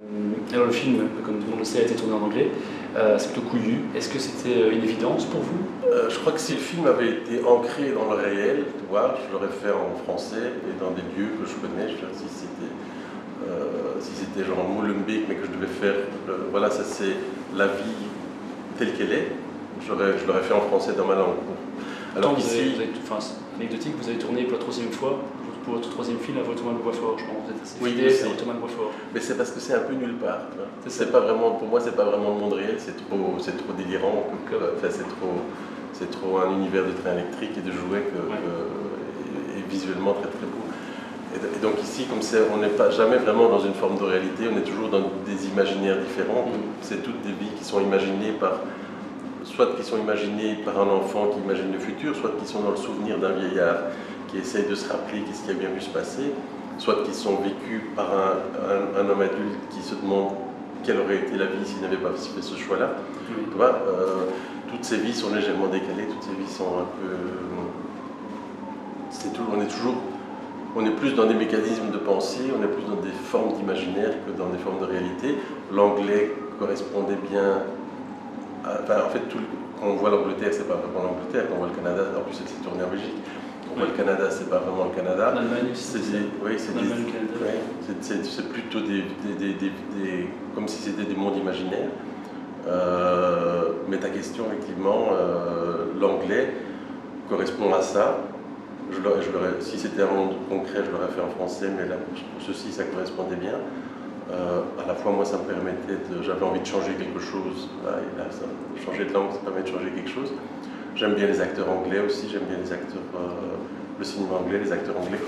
Alors le film, comme tout le monde le sait, a été tourné en anglais. C'est plutôt couillu. Est-ce que c'était une évidence pour vous? Je crois que si le film avait été ancré dans le réel, tu vois, je l'aurais fait en français et dans des lieux que je connais. Je veux dire, si c'était genre Molenbeek, mais que je devais faire, voilà, ça c'est la vie telle qu'elle est, je l'aurais fait en français dans ma langue. Alors qu'ici, anecdotique, vous avez tourné pour la troisième fois, pour votre troisième film, à Thomas Boisfort, je pense. Vous êtes assez oui, fidèle à Thomas Boisfort. Mais c'est parce que c'est un peu nulle part. C'est pas vraiment, pour moi, c'est pas vraiment le monde réel. C'est trop délirant. Enfin, c'est trop un univers de train électrique et de jouets et visuellement très très beau. Et donc ici, comme on n'est pas jamais vraiment dans une forme de réalité, on est toujours dans des imaginaires différents. C'est toutes des vies qui sont imaginées soit qui sont imaginées par un enfant qui imagine le futur, soit qui sont dans le souvenir d'un vieillard qui essaye de se rappeler qu'est-ce qui a bien pu se passer, soit qui sont vécues par un homme adulte qui se demande quelle aurait été la vie s'il n'avait pas fait ce choix-là. Tu vois, toutes ces vies sont légèrement décalées, toutes ces vies sont un peu... On est plus dans des mécanismes de pensée, on est plus dans des formes d'imaginaire que dans des formes de réalité. L'anglais correspondait bien... en fait, quand on voit l'Angleterre, c'est pas vraiment l'Angleterre. Quand on voit le Canada, en plus c'est tourné en Belgique. Quand on voit le Canada, c'est pas vraiment le Canada. L'Allemagne aussi. C'est plutôt comme si c'était des mondes imaginaires. Mais ta question, effectivement, l'anglais correspond à ça. Si c'était un monde concret, je l'aurais fait en français, mais là, pour ceci, ça correspondait bien. À la fois, moi, ça me permettait j'avais envie de changer quelque chose. Changer de langue, ça permet de changer quelque chose. J'aime bien les acteurs anglais aussi, j'aime bien les acteurs, le cinéma anglais, les acteurs anglais.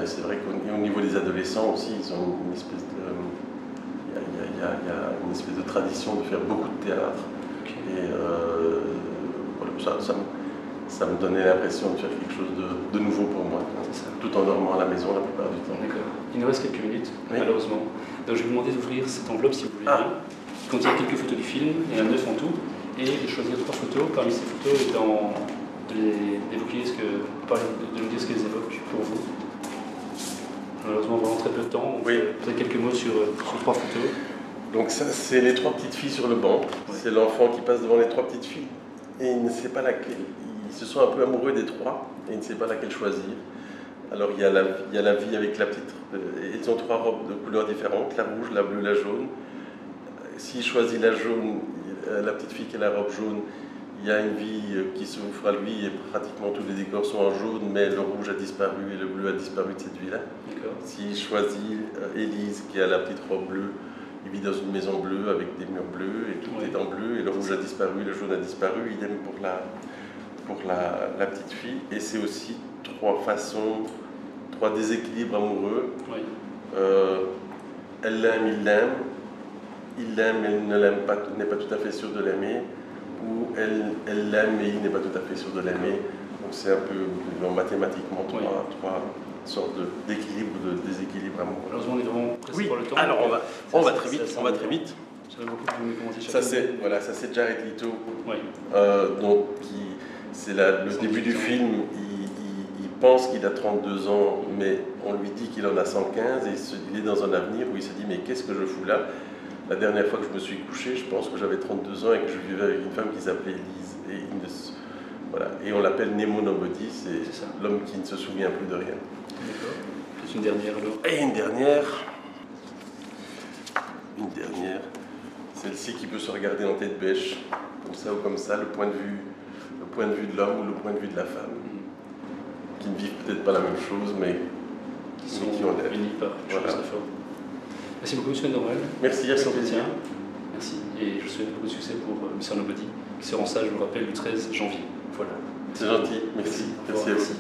C'est vrai qu'au niveau des adolescents aussi, ils ont une espèce de... Il y a une espèce de tradition de faire beaucoup de théâtre. Et voilà, ça me donnait l'impression de faire quelque chose de nouveau pour moi, tout en dormant à la maison la plupart du temps. D'accord. Il nous reste quelques minutes, malheureusement. Donc je vais vous demander d'ouvrir cette enveloppe, si vous voulez bien, qui contient quelques photos du film, il y en a 9 en tout, et de choisir 3 photos, parmi ces photos étant de nous dire ce qu'elles évoquent pour vous. Malheureusement, vraiment très peu de temps, donc peut-être quelques mots sur 3 photos. Donc ça, c'est les 3 petites filles sur le banc. C'est l'enfant qui passe devant les 3 petites filles et il ne sait pas laquelle. Ils se sont un peu amoureux des 3 et il ne sait pas laquelle choisir. Alors il y a la vie avec la petite... Ils ont 3 robes de couleurs différentes, la rouge, la bleue, la jaune. S'il choisit la jaune, la petite fille qui a la robe jaune, il y a une vie qui s'offre à lui et pratiquement tous les décors sont en jaune, mais le rouge a disparu et le bleu a disparu de cette vie-là. S'il choisit Élise qui a la petite robe bleue, il vit dans une maison bleue avec des murs bleus et tout est en bleu et le rouge a disparu, le jaune a disparu, idem pour la petite fille. Et c'est aussi 3 déséquilibres amoureux. Elle l'aime, il l'aime, elle ne l'aime pas, n'est pas tout à fait sûre de l'aimer, ou elle l'aime et il n'est pas tout à fait sûr de l'aimer. Donc c'est un peu mathématiquement 3 sortes d'équilibre, de déséquilibre amoureux. Malheureusement, on est vraiment pressé par le temps. Alors on va très vite. J'aimerais beaucoup que vous me commentiez ça c'est Jared Leto, c'est le début du film. Il pense qu'il a 32 ans, mais on lui dit qu'il en a 115 et il est dans un avenir où il se dit mais qu'est-ce que je fous là? La dernière fois que je me suis couché, je pense que j'avais 32 ans et que je vivais avec une femme qui s'appelait Elise. Et on l'appelle Nemo Nobody, c'est l'homme qui ne se souvient plus de rien. D'accord. Peut-être une dernière alors. Et une dernière, celle-ci qui peut se regarder en tête bêche, comme ça ou comme ça, le point de vue de l'homme ou le point de vue de la femme, qui ne vivent peut-être pas la même chose, mais qui ont l'air. Unis par quelque chose de fort. Merci beaucoup, M. Normal. Merci, à son plaisir. Merci. Et je vous souhaite beaucoup de succès pour Mr. Nobody, qui sera en salle, je vous le rappelle, le 13 janvier. Voilà. C'est gentil, merci. Merci à vous.